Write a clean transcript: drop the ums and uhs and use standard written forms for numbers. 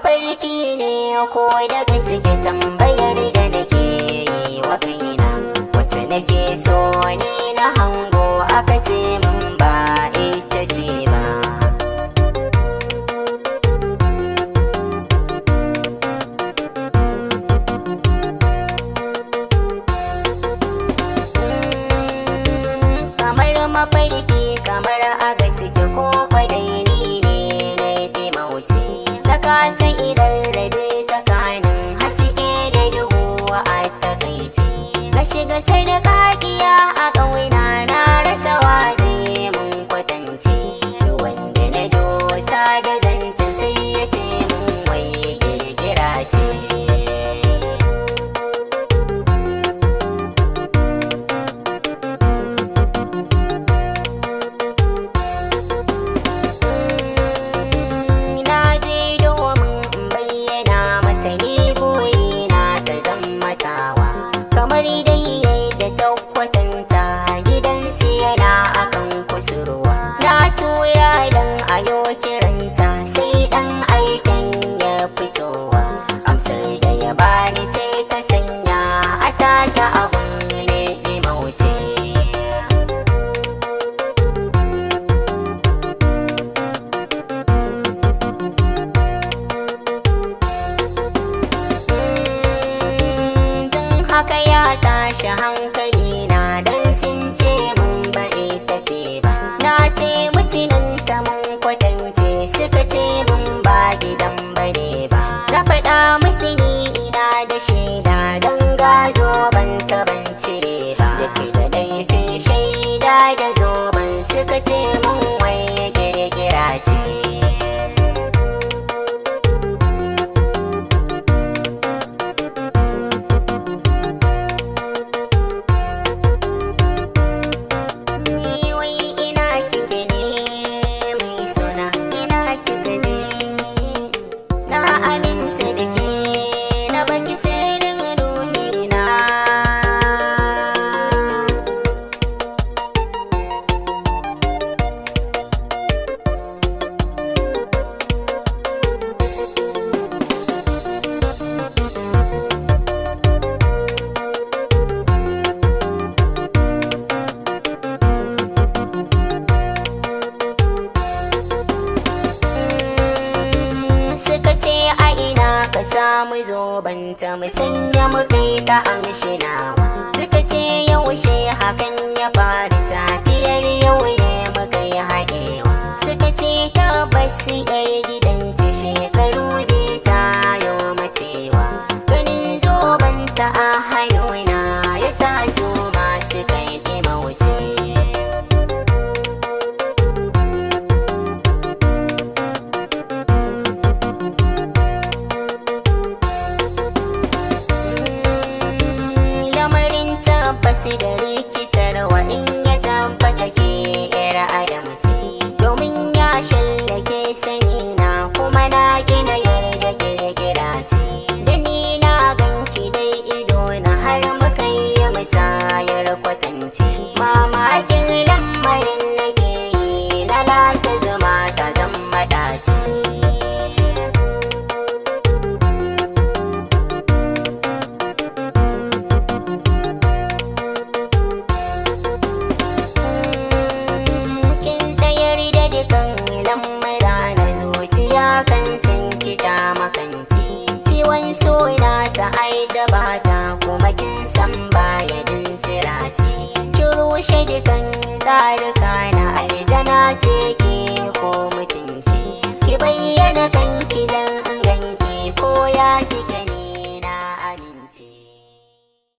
mafarki ne ko da gaske tambayar da nake yi wa kaina, wacce nake so ni na hango aka ce min ba ita ce ba. Kamar mafarki kamar a gaske ko kwadai ni ne na yi mawuce, na kasa idan rabe tsakanin haske da duhu a takaici. Na shiga sarƙaƙiya a ƙauna na rasa wa zai mun kwatance, wanda na dosa da zancen sai ya ce mun wai girgira ce. Haka ya tashi hankali na dan sun ce mun ba ita ce ba. Na ce musu nan ta mun kwatance, suka ce mun ba gidan bane ba. Na faɗa musu ni ina da shaida don gazo ban taban cire ba. Da dai sai shaida da zoben suka ce mun wai girgira ce. Ka samu zobanta mu sanya mu kai ta amshinawa. Suka ce yaushe hakan ya faru, safiyar yau ne muka yi haɗewa. Suka ce tabbas yar gidan ce shekaru biyu ta yau macewa. Ganin zobanta a hannuna ya sa su masu kai mawuce. Fasi da rikitarwa in ya tabbata ke yar adam ce, domin ya shallake sani na kuma na gina yarda girgira ce. Da ni na ganki dai ido na har muka yi musayar kwatance. Mamakin lamarin nake yi na lasa zuma ta zama dace. Sona ta aida bata kuma kin san baya din sirati. Ki rushe dukan tsarika na aljana ce ki ko mutunci. Ki bayyana kanki dan ganki ko ya